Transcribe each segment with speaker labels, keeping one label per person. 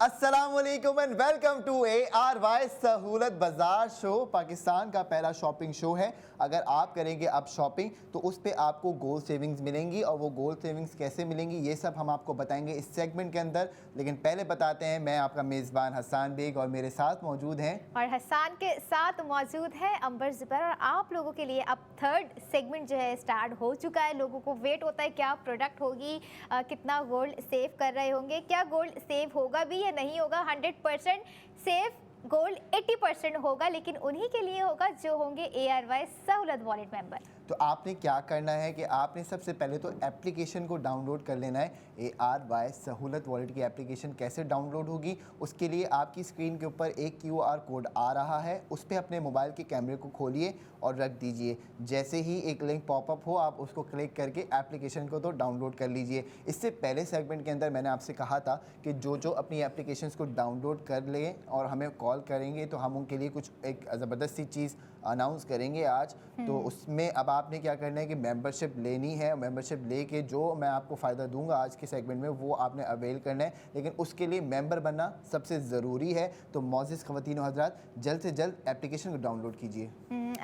Speaker 1: अस्सलामुअलैकुम and welcome to ARY सहूलत बाजार शो। पाकिस्तान का पहला शॉपिंग शो है। अगर आप करेंगे अब शॉपिंग तो उस पे आपको गोल्ड सेविंग्स मिलेंगी, और वो गोल्ड सेविंग्स कैसे मिलेंगी ये सब हम आपको बताएंगे इस सेगमेंट के अंदर। लेकिन पहले बताते हैं, मैं आपका मेज़बान हसान बेग और मेरे साथ मौजूद हैं,
Speaker 2: और हसान के साथ मौजूद है अंबर ज़ुबैर। और आप लोगों के लिए अब थर्ड सेगमेंट जो है स्टार्ट हो चुका है। लोगों को वेट होता है क्या प्रोडक्ट होगी, कितना गोल्ड सेव कर रहे होंगे, क्या गोल्ड सेव होगा भी या नहीं होगा। 100% सेव गोल्ड 80% होगा, लेकिन उन्हीं के लिए होगा जो होंगे ARY सहूलत वॉलेट मेंबर।
Speaker 1: तो आपने क्या करना है कि आपने सबसे पहले तो एप्लीकेशन को डाउनलोड कर लेना है। ARY सहूलत वॉलेट की एप्लीकेशन कैसे डाउनलोड होगी, उसके लिए आपकी स्क्रीन के ऊपर एक QR कोड आ रहा है, उस पर अपने मोबाइल के कैमरे को खोलिए और रख दीजिए। जैसे ही एक लिंक पॉपअप हो आप उसको क्लिक करके एप्लीकेशन को तो डाउनलोड कर लीजिए। इससे पहले सेगमेंट के अंदर मैंने आपसे कहा था कि जो जो अपनी एप्लीकेशन को डाउनलोड कर लें और हमें कॉल करेंगे तो हम उनके लिए कुछ एक ज़बरदस्त सी चीज़ अनाउंस करेंगे आज। तो उसमें अब आपने क्या करना है कि मेंबरशिप लेनी है। मेंबरशिप लेके जो मैं आपको फ़ायदा दूंगा आज के सेगमेंट में वो आपने अवेल करना है, लेकिन उसके लिए मेंबर बनना सबसे ज़रूरी है। तो मोअज़्ज़िज़ ख़वातीन और हज़रात, जल्द से जल्द एप्लीकेशन को डाउनलोड कीजिए।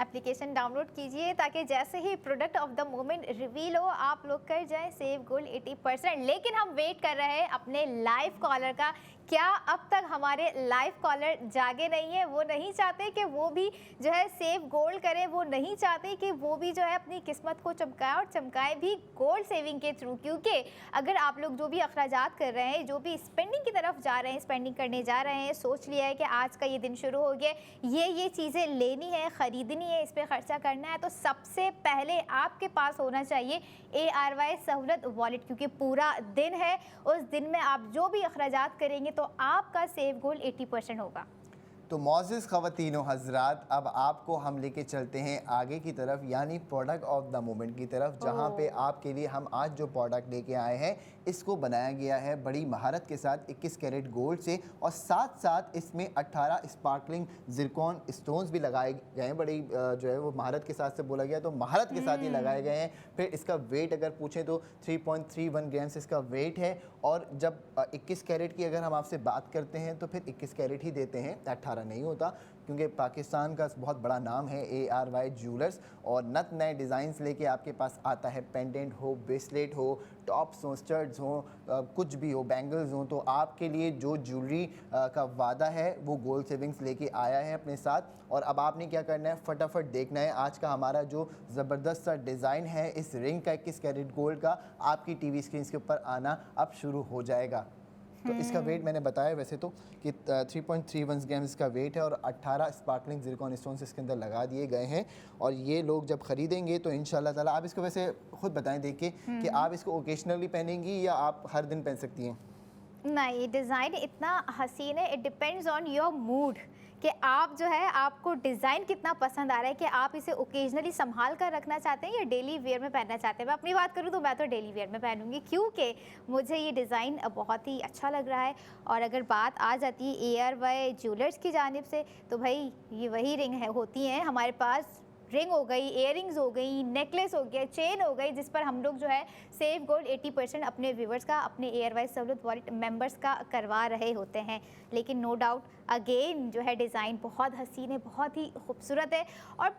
Speaker 2: एप्लीकेशन डाउनलोड कीजिए ताकि जैसे ही product of the moment reveal हो आप लोग कर जाएं सेव गोल्ड 80%। लेकिन हम वेट कर रहे हैं अपने लाइव कॉलर का। क्या अब तक हमारे लाइव कॉलर जागे नहीं है? वो नहीं चाहते कि वो भी जो है सेव गोल्ड करें, वो नहीं चाहते कि वो भी जो है अपनी किस्मत को चमकाए और चमकाए भी गोल्ड सेविंग के थ्रू। क्योंकि अगर आप लोग जो भी अखराजात कर रहे हैं, जो भी स्पेंडिंग की तरफ जा रहे हैं, स्पेंडिंग करने जा रहे हैं, सोच लिया है कि आज का ये दिन शुरू हो गया, ये चीज़ें लेनी है, ख़रीदनी है, इस पर ख़र्चा करना है, तो सबसे पहले आपके पास होना चाहिए ARY सहूलत वॉलेट। क्योंकि पूरा दिन है, उस दिन में आप जो भी अखराजात करेंगे तो आपका सेव गोल्ड 80% होगा।
Speaker 1: तो मोअज़्ज़िज़ ख़वातीन व हज़रात, अब आपको हम लेके चलते हैं आगे की तरफ, यानी प्रोडक्ट ऑफ द मोमेंट की तरफ, जहाँ पे आपके लिए हम आज जो प्रोडक्ट लेके आए हैं इसको बनाया गया है बड़ी महारत के साथ 21 कैरेट गोल्ड से, और साथ साथ इसमें 18 स्पार्कलिंग ज़िरकॉन स्टोन्स भी लगाए गए हैं। बड़ी जो है वो महारत के साथ से बोला गया, तो महारत के साथ ही लगाए गए हैं। फिर इसका वेट अगर पूछें तो 3.31 ग्राम्स इसका वेट है। और जब 21 कैरेट की अगर हम आपसे बात करते हैं तो फिर 21 कैरेट ही देते हैं, 18 नहीं होता, क्योंकि पाकिस्तान का बहुत बड़ा नाम है ARY ज्वेलर्स, और नत नए डिज़ाइंस लेके आपके पास आता है। पेंडेंट हो, ब्रेसलेट हो, टॉप्स हो, स्टड्स हो, कुछ भी हो, बैंगल्स हो, तो आपके लिए जो ज्वेलरी का वादा है वो गोल्ड सेविंग्स लेके आया है अपने साथ। और अब आपने क्या करना है, फटाफट देखना है आज का हमारा जो ज़बरदस्त सा डिज़ाइन है इस रिंग का 21 कैरेट गोल्ड का, आपकी TV स्क्रीन के ऊपर आना अब शुरू हो जाएगा। तो इसका वेट मैंने बताया वैसे तो कि 3.31 ग्राम्स का वेट है, और 18 स्पार्कलिंग ज़िरकॉन स्टोन्स इसके अंदर लगा दिए गए हैं। और ये लोग जब ख़रीदेंगे तो इंशाल्लाह ताला, आप इसको वैसे ख़ुद बताएं देख के कि आप इसको ओकेशनली पहनेंगी या आप हर दिन पहन सकती हैं?
Speaker 2: नहीं, डिज़ाइन इतना हसीन है, it depends on your mood कि आप जो है आपको डिज़ाइन कितना पसंद आ रहा है, कि आप इसे ओकेजनली संभाल कर रखना चाहते हैं या डेली वेयर में पहनना चाहते हैं। मैं अपनी बात करूँ तो मैं तो डेली वेयर में पहनूंगी, क्योंकि मुझे ये डिज़ाइन बहुत ही अच्छा लग रहा है। और अगर बात आ जाती है ARY ज्वेलर्स की जानिब से, तो भाई ये वही रिंग है होती हैं हमारे पास। रिंग हो गई, इयररिंग्स हो गई, नेकलेस हो गया, चेन हो गई, जिस पर हम लोग जो है सेव गोल्ड 80% अपने व्यूवर्स का, अपने ARY सहूलत वॉलेट मेंबर्स का करवा रहे होते हैं। लेकिन नो डाउट अगेन जो है डिज़ाइन बहुत हसीन है, बहुत ही खूबसूरत है और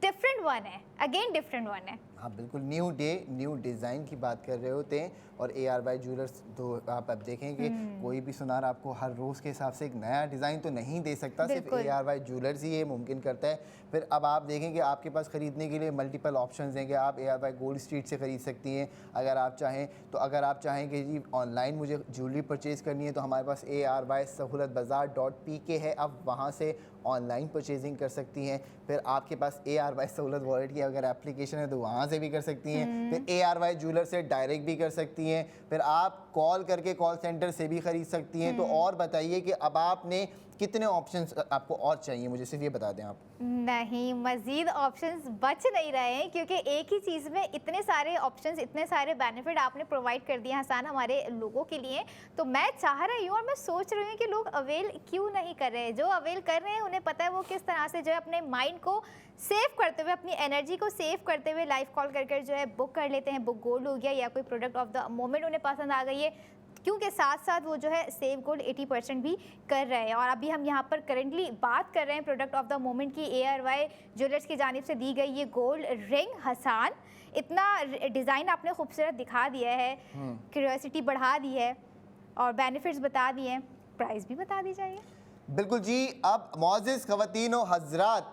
Speaker 2: डिफरेंट वन है, अगेन डिफरेंट वन है।
Speaker 1: हाँ बिल्कुल, न्यू डे न्यू डिज़ाइन की बात कर रहे होते हैं। और ARY ज्वेलर्स तो आप अब देखेंगे कोई भी सुनार आपको हर रोज़ के हिसाब से एक नया डिज़ाइन तो नहीं दे सकता, सिर्फ ARY ज्वेलर्स ही ये मुमकिन करता है। फिर अब आप देखेंगे आपके पास ख़रीदने के लिए मल्टीपल ऑप्शंस हैं कि आप ARY गोल्ड स्ट्रीट से ख़रीद सकती हैं अगर आप चाहें तो। अगर आप चाहें कि जी ऑनलाइन मुझे ज्वेलरी परचेज़ करनी है तो हमारे पास ARY सहूलत बाज़ार.pk है, आप वहाँ से ऑनलाइन परचेजिंग कर सकती हैं। फिर आपके पास ARY सहूलत वॉलेट की अगर एप्लीकेशन है तो वहाँ से भी कर सकती हैं। फिर ARY ज्वेलर से डायरेक्ट भी कर सकती हैं। फिर आप कॉल करके कॉल सेंटर से भी ख़रीद सकती हैं। तो और बताइए कि अब आपने कितने ऑप्शंस आपको और चाहिए, मुझे सिर्फ ये बता दें आप।
Speaker 2: नहीं, मज़ीद ऑप्शंस बच नहीं रहे हैं, क्योंकि एक ही चीज़ में इतने सारे ऑप्शंस, इतने सारे बेनिफिट आपने प्रोवाइड कर दिए हसन हमारे लोगों के लिए। तो मैं चाह रही हूँ और मैं सोच रही हूँ कि लोग अवेल क्यों नहीं कर रहे हैं। जो अवेल कर रहे हैं उन्हें पता है वो किस तरह से जो है अपने माइंड को सेव करते हुए, अपनी एनर्जी को सेव करते हुए लाइव कॉल कर जो है बुक कर लेते हैं। बुक गोल्ड हो गया या कोई प्रोडक्ट ऑफ द मोमेंट उन्हें पसंद आ गई है, क्योंकि साथ साथ वो जो है सेव गोल्ड 80% भी कर रहे हैं। और अभी हम यहाँ पर करेंटली बात कर रहे हैं प्रोडक्ट ऑफ द मोमेंट की ARY ज्वेलर्स की जानिब से दी गई ये गोल्ड रिंग। हसन, इतना डिज़ाइन आपने खूबसूरत दिखा दिया है, क्यूरियोसिटी बढ़ा दी है और बेनिफिट्स बता दिए हैं, प्राइस भी बता दी जाइए।
Speaker 1: बिल्कुल जी। अब मौजिज़ ख़वातीन व हज़रात,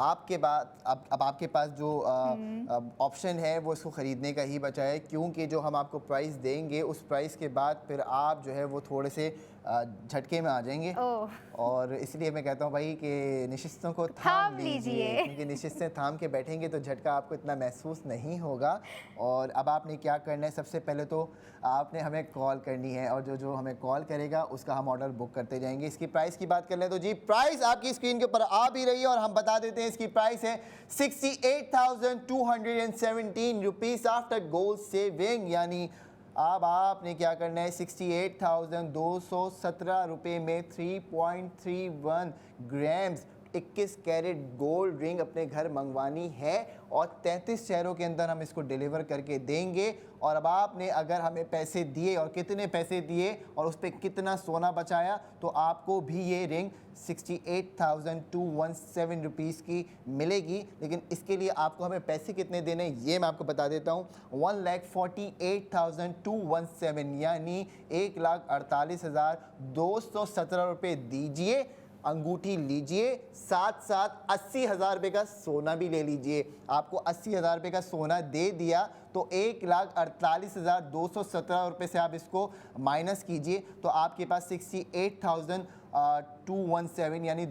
Speaker 1: आपके बाद अब आपके पास जो ऑप्शन है वो इसको ख़रीदने का ही बचा है, क्योंकि जो हम आपको प्राइस देंगे उस प्राइस के बाद फिर आप जो है वो थोड़े से झटके में आ जाएंगे। और इसलिए मैं कहता हूँ भाई कि निशिस्तों को थाम लीजिए, क्योंकि निशिस्तें थाम के बैठेंगे तो झटका आपको इतना महसूस नहीं होगा। और अब आपने क्या करना है, सबसे पहले तो आपने हमें कॉल करनी है और जो हमें कॉल करेगा उसका हम ऑर्डर बुक करते जाएंगे। इसकी प्राइस की बात कर लें तो जी प्राइस आपकी स्क्रीन के ऊपर आ भी रही है और हम बता देते हैं इसकी प्राइस है 68,217 रुपीज़ आफ्टर गोल्ड सेविंग। यानी अब आपने क्या करना है, 68,217 रुपये में 3.31 ग्राम्स 21 कैरेट गोल्ड रिंग अपने घर मंगवानी है और 33 शहरों के अंदर हम इसको डिलीवर करके देंगे। और अब आपने अगर हमें पैसे दिए और कितने पैसे दिए और उस पर कितना सोना बचाया तो आपको भी ये रिंग 68,217 रुपीज़ की मिलेगी। लेकिन इसके लिए आपको हमें पैसे कितने देने ये मैं आपको बता देता हूँ। 1,48,217 यानी 1,48,217 रुपये दीजिए, अंगूठी लीजिए, साथ साथ 80,000 रुपये का सोना भी ले लीजिए। आपको 80,000 रुपये का सोना दे दिया तो 1,48,217 रुपये से आप इसको माइनस कीजिए तो आपके पास 68,217 यानी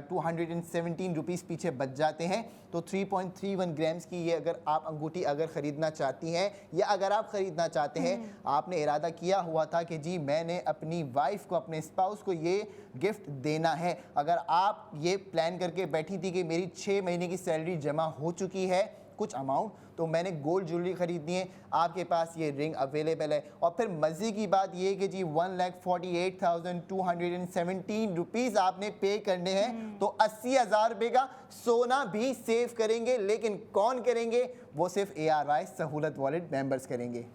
Speaker 1: 217 रुपीज़ पीछे बच जाते हैं। तो 3.31 ग्राम्स की ये अगर आप अंगूठी अगर ख़रीदना चाहती हैं या अगर आप ख़रीदना चाहते हैं, आपने इरादा किया हुआ था कि जी मैंने अपनी वाइफ को, अपने स्पाउस को ये गिफ्ट देना है, अगर आप ये प्लान करके बैठी थी कि मेरी 6 महीने की सैलरी जमा हो चुकी है कुछ अमाउंट, तो मैंने गोल्ड ज्वेलरी ख़रीदनी है, आपके पास ये रिंग अवेलेबल है। और फिर मज़े की बात ये कि जी 1,48,217 रुपीज़ आपने पे करने हैं तो 80,000 रुपये का सोना भी सेव करेंगे। लेकिन कौन करेंगे? वो सिर्फ ARY सहूलत वॉलेट मेंबर्स करेंगे।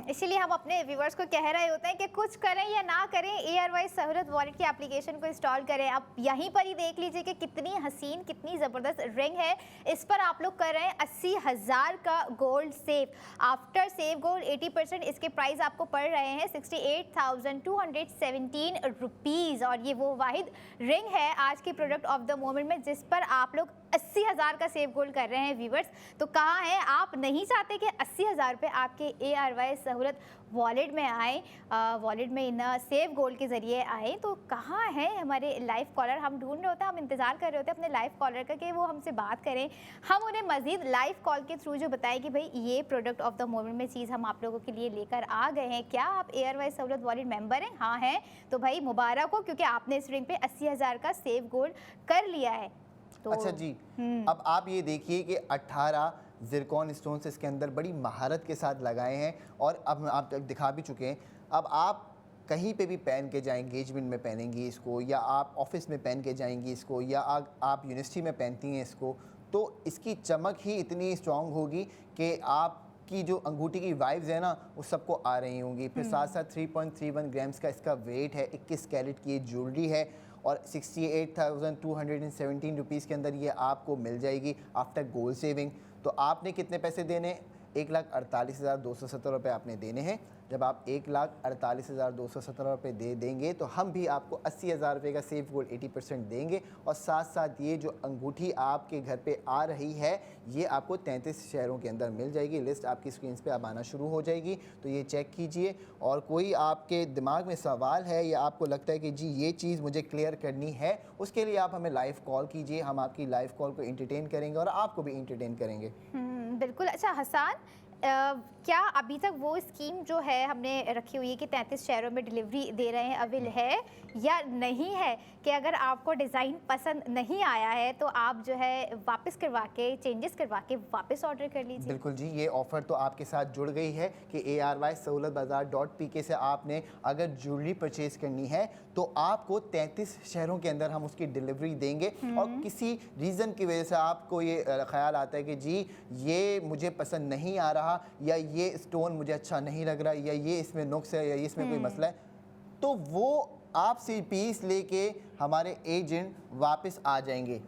Speaker 2: इसीलिए हम अपने व्यूवर्स को कह रहे होते हैं कि कुछ करें या ना करें, ARY सहूलत वॉलेट की एप्लीकेशन को इंस्टॉल करें। आप यहीं पर ही देख लीजिए कि कितनी हसीन, कितनी ज़बरदस्त रिंग है। इस पर आप लोग कर रहे हैं 80,000 का gold save. After save gold 80% इसके प्राइस आपको पड़ रहे हैं 68,217 रुपीज़। और ये वो वाहिद रिंग है आज के प्रोडक्ट ऑफ द मोमेंट में जिस पर आप लोग 80,000 का सेव गोल्ड कर रहे हैं व्यूवर्स। तो कहाँ है, आप नहीं चाहते कि 80,000 रुपये आपके ARY सहूलत वॉलेट में आए, वॉलेट में इन सेव गोल्ड के ज़रिए आए, तो कहाँ है हमारे लाइव कॉलर? हम ढूंढ रहे होते हैं, हम इंतज़ार कर रहे होते हैं अपने लाइव कॉलर का कि वो हमसे बात करें, हम उन्हें मज़ीद लाइव कॉल के थ्रू जो बताएं कि भाई ये प्रोडक्ट ऑफ द मोमेंट में चीज़ हम आप लोगों के लिए लेकर आ गए हैं। क्या आप ARY सहूलत वॉलेट मेंबर हैं? हाँ हैं, तो भाई मुबारक हो, क्योंकि आपने इस रिंग पे 80,000 का सेव गोल्ड कर लिया है। तो
Speaker 1: अच्छा जी, अब आप ये देखिए कि 18 ज़िरकॉन स्टोन्स इसके अंदर बड़ी महारत के साथ लगाए हैं और अब आप दिखा भी चुके हैं। अब आप कहीं पे भी पहन के जाएं, एंगेजमेंट में पहनेंगी इसको, या आप ऑफिस में पहन के जाएंगी इसको, या आप यूनिवर्सिटी में पहनती हैं इसको, तो इसकी चमक ही इतनी स्ट्रॉन्ग होगी कि आप की जो अंगूठी की वाइब्स है ना वो सबको आ रही होंगी। फिर साथ साथ 3.31 ग्राम्स का इसका वेट है, 21 कैरेट की ये ज्वेलरी है और 68,217 रुपीज़ के अंदर ये आपको मिल जाएगी आफ्टर गोल्ड सेविंग। तो आपने कितने पैसे देने? 1,48,217 रुपये आपने देने हैं। जब आप 1,48,217 रुपये दे देंगे तो हम भी आपको 80,000 रुपये का सेफ गोल्ड 80% देंगे। और साथ साथ ये जो अंगूठी आपके घर पे आ रही है ये आपको 33 शहरों के अंदर मिल जाएगी। लिस्ट आपकी स्क्रीन पे अब आना शुरू हो जाएगी, तो ये चेक कीजिए। और कोई आपके दिमाग में सवाल है या आपको लगता है कि जी ये चीज़ मुझे क्लियर करनी है, उसके लिए आप हमें लाइव कॉल कीजिए। हम आपकी लाइव कॉल को इंटरटेन करेंगे और आपको भी इंटरटेन करेंगे।
Speaker 2: बिल्कुल। अच्छा हसन, क्या अभी तक वो स्कीम जो है हमने रखी हुई है कि 33 शहरों में डिलीवरी दे रहे हैं अवेल है या नहीं है, कि अगर आपको डिज़ाइन पसंद नहीं आया है तो आप जो है वापस करवा के, चेंजेस करवा के वापस ऑर्डर कर लीजिए?
Speaker 1: बिल्कुल जी, ये ऑफ़र तो आपके साथ जुड़ गई है कि ARY सहूलत बाज़ार .pk से आपने अगर ज्वेलरी परचेज़ करनी है तो आपको 33 शहरों के अंदर हम उसकी डिलीवरी देंगे। और किसी रीज़न की वजह से आपको ये ख्याल आता है कि जी ये मुझे पसंद नहीं आ रहा रहा, या ये स्टोन मुझे अच्छा नहीं लग रहा, या ये इसमें नुक्स है, या इसमें कोई मसला है, तो वो आपसे पीस लेके हमारे एजेंट वापस आ जाएंगे।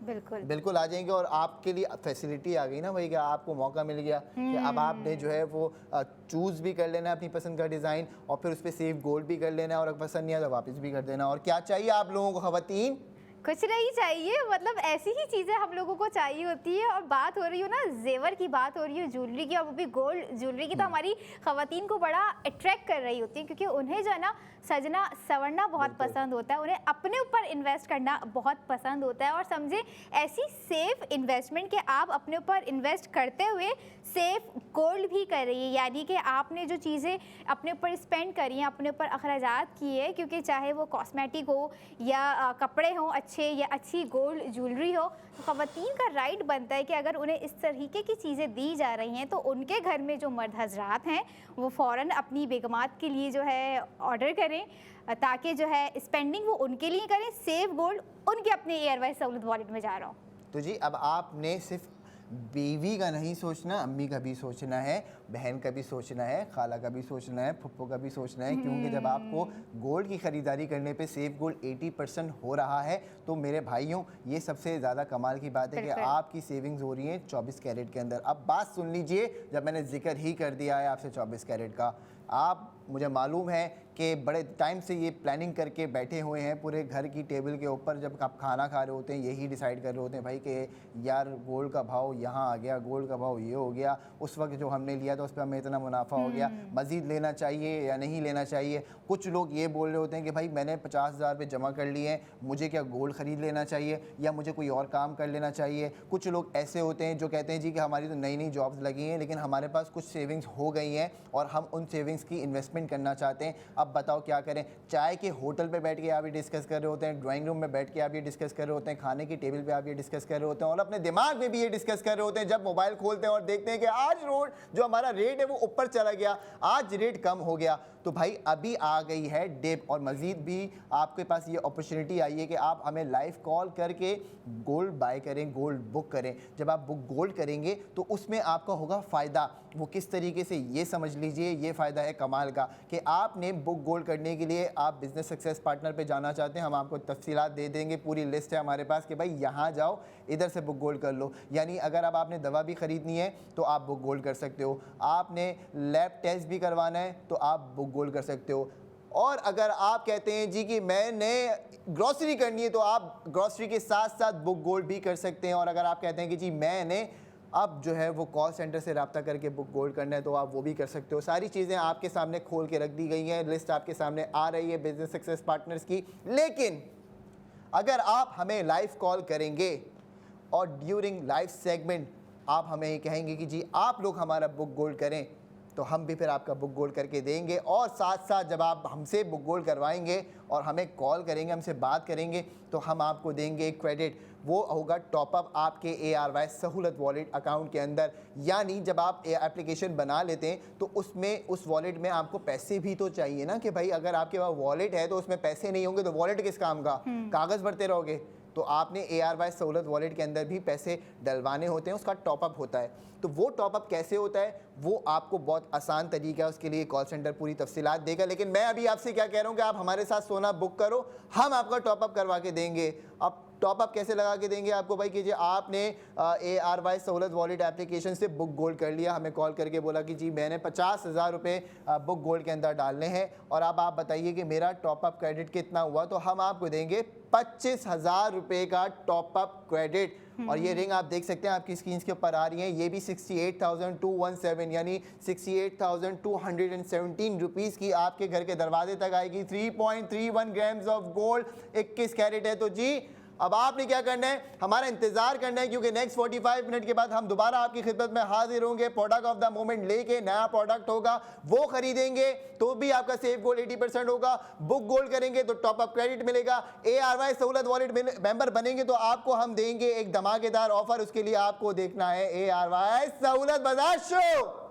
Speaker 1: बिल्कुल आ जाएंगे, और आपके लिए फैसिलिटी आ गई ना भाई, कि आपको मौका मिल गया कि अब आपने जो है वो चूज़ भी कर लेना है अपनी पसंद का डिज़ाइन, और फिर उस पर सेव गोल्ड भी कर लेना है, और अगर पसंद नहीं आया तो वापस भी कर देना। और क्या चाहिए आप लोगों को ख़वातीन?
Speaker 2: कुछ नहीं चाहिए, मतलब ऐसी ही चीज़ें हम लोगों को चाहिए होती है। और बात हो रही हो ना जेवर की, बात हो रही है ज्वेलरी की, और वो भी गोल्ड ज्वेलरी की, तो हमारी ख़वातीन को बड़ा अट्रैक्ट कर रही होती है, क्योंकि उन्हें जो है ना सजना संवरना बहुत पसंद होता है, उन्हें अपने ऊपर इन्वेस्ट करना बहुत पसंद होता है। और समझे ऐसी सेफ इन्वेस्टमेंट कि आप अपने ऊपर इन्वेस्ट करते हुए सेफ गोल्ड भी कर रही है, यानी कि आपने जो चीज़ें अपने ऊपर स्पेंड करी हैं, अपने ऊपर अखराजात किए, क्योंकि चाहे वो कॉस्मेटिक हो या कपड़े हों अच्छे, या अच्छी गोल्ड ज्वेलरी हो, तो ख़वातीन का राइट बनता है कि अगर उन्हें इस तरीके की चीज़ें दी जा रही हैं तो उनके घर में जो मर्द हजरात हैं वो फ़ौरन अपनी बेगमात के लिए जो है ऑर्डर करें, ताकि जो है स्पेंडिंग वो उनके लिए करें, सेव गोल्ड उनके अपने एयरवाइज सहूलत वॉलेट में जा रहा हो।
Speaker 1: तो जी अब आपने सिर्फ बीवी का नहीं सोचना, अम्मी का भी सोचना है, बहन का भी सोचना है, खाला का भी सोचना है, फुप्पो का भी सोचना है, क्योंकि जब आपको गोल्ड की ख़रीदारी करने पे सेफ गोल्ड 80% हो रहा है, तो मेरे भाइयों ये सबसे ज़्यादा कमाल की बात है कि आपकी सेविंग्स हो रही हैं 24 कैरेट के अंदर। अब बात सुन लीजिए, जब मैंने जिक्र ही कर दिया है आपसे 24 कैरेट का, आप मुझे मालूम है कि बड़े टाइम से ये प्लानिंग करके बैठे हुए हैं पूरे घर की टेबल के ऊपर, जब आप खाना खा रहे होते हैं यही डिसाइड कर रहे होते हैं भाई कि यार गोल्ड का भाव यहाँ आ गया, गोल्ड का भाव ये हो गया, उस वक्त जो हमने लिया था उस पर हमें इतना मुनाफा हो गया, मज़ीद लेना चाहिए या नहीं लेना चाहिए। कुछ लोग ये बोल रहे होते हैं कि भाई मैंने 50,000 रुपये जमा कर लिए हैं, मुझे क्या गोल्ड ख़रीद लेना चाहिए या मुझे कोई और काम कर लेना चाहिए। कुछ लोग ऐसे होते हैं जो कहते हैं जी कि हमारी तो नई नई जॉब्स लगी हैं, लेकिन हमारे पास कुछ सेविंग्स हो गई हैं और हम उन सेविंग्स की इन्वेस्टमेंट करना चाहते हैं, अब बताओ क्या करें। चाय के होटल पे बैठ के आप ये डिस्कस कर रहे होते हैं, ड्राइंग रूम में बैठ के आप ये डिस्कस कर रहे होते हैं, खाने की टेबल पे आप ये डिस्कस कर रहे होते हैं, और अपने दिमाग में भी ये डिस्कस कर रहे होते हैं जब मोबाइल खोलते हैं और देखते हैं कि आज रोड जो हमारा रेट है वो ऊपर चला गया, आज रेट कम हो गया। तो भाई अभी आ गई है डिप, और मज़ीद भी आपके पास ये अपॉर्चुनिटी आई है कि आप हमें लाइव कॉल करके गोल्ड बाय करें, गोल्ड बुक करें। जब आप बुक गोल्ड करेंगे तो उसमें आपका होगा फ़ायदा। वो किस तरीके से, ये समझ लीजिए, ये फ़ायदा है कमाल का कि आपने बुक गोल्ड करने के लिए आप बिज़नेस सक्सेस पार्टनर पे जाना चाहते हैं, हम आपको तफसीलात दे देंगे, पूरी लिस्ट है हमारे पास कि भाई यहाँ जाओ, इधर से बुक गोल्ड कर लो। यानी अगर अब आपने दवा भी ख़रीदनी है तो आप बुक गोल्ड कर सकते हो, आपने लैब टेस्ट भी करवाना है तो आप बुक गोल्ड कर सकते हो, और अगर आप कहते हैं जी कि मैंने ग्रॉसरी करनी है तो आप ग्रॉसरी के साथ साथ बुक गोल्ड भी कर सकते हैं, और अगर आप कहते हैं कि जी मैंने अब जो है वो कॉल सेंटर से रब्ता करके बुक गोल्ड करना है तो आप वो भी कर सकते हो। सारी चीज़ें आपके सामने खोल के रख दी गई हैं, लिस्ट आपके सामने आ रही है बिजनेस सक्सेस पार्टनर्स की। लेकिन अगर आप हमें लाइव कॉल करेंगे और ड्यूरिंग लाइव सेगमेंट आप हमें ये कहेंगे कि जी आप लोग हमारा बुक गोल्ड करें, तो हम भी फिर आपका बुक गोल्ड करके देंगे, और साथ साथ जब आप हमसे बुक गोल्ड करवाएंगे और हमें कॉल करेंगे, हमसे बात करेंगे, तो हम आपको देंगे क्रेडिट। वो होगा टॉपअप आपके ARY सहूलत वॉलेट अकाउंट के अंदर। यानी जब आप एप्लीकेशन बना लेते हैं तो उसमें उस वॉलेट में आपको पैसे भी तो चाहिए ना, कि भाई अगर आपके पास वॉलेट है तो उसमें पैसे नहीं होंगे तो वॉलेट किस काम का, कागज़ भरते रहोगे। तो आपने ARY सहूलत वॉलेट के अंदर भी पैसे डलवाने होते हैं, उसका टॉपअप होता है। तो वो टॉपअप कैसे होता है वो आपको बहुत आसान तरीका है, उसके लिए कॉल सेंटर पूरी तफसीलात देगा। लेकिन मैं अभी आपसे क्या कह रहा हूँ कि आप हमारे साथ सोना बुक करो, हम आपका टॉपअप करवा के देंगे। अब टॉपअप कैसे लगा के देंगे आपको भाई, कीजिए आपने ARY सहूलत वॉलेट एप्लीकेशन से बुक गोल्ड कर लिया, हमें कॉल करके बोला कि जी मैंने 50,000 रुपये बुक गोल्ड के अंदर डालने हैं, और अब आप बताइए कि मेरा टॉपअप क्रेडिट कितना हुआ, तो हम आपको देंगे 25,000 रुपये का टॉपअप क्रेडिट। और ये रिंग आप देख सकते हैं आपकी स्क्रीन के ऊपर आ रही है, ये भी 68,217 यानी 68,217 रुपीज़ की आपके घर के दरवाजे तक आएगी। 3.31 ग्राम्स ऑफ गोल्ड, 21 कैरेट है। तो जी अब आपने क्या करना है, हमारा इंतजार करना है, क्योंकि नेक्स्ट 45 मिनट के बाद हम दोबारा आपकी खिदमत में हाजिर होंगे। प्रोडक्ट ऑफ द मोमेंट लेके नया प्रोडक्ट होगा, वो खरीदेंगे तो भी आपका सेफ गोल्ड 80% होगा, बुक गोल्ड करेंगे तो टॉप अप क्रेडिट मिलेगा, ARY सहूलत वॉलेट मेंबर बनेंगे तो आपको हम देंगे एक धमाकेदार ऑफर। उसके लिए आपको देखना है ARY सहूलत बाजार शो।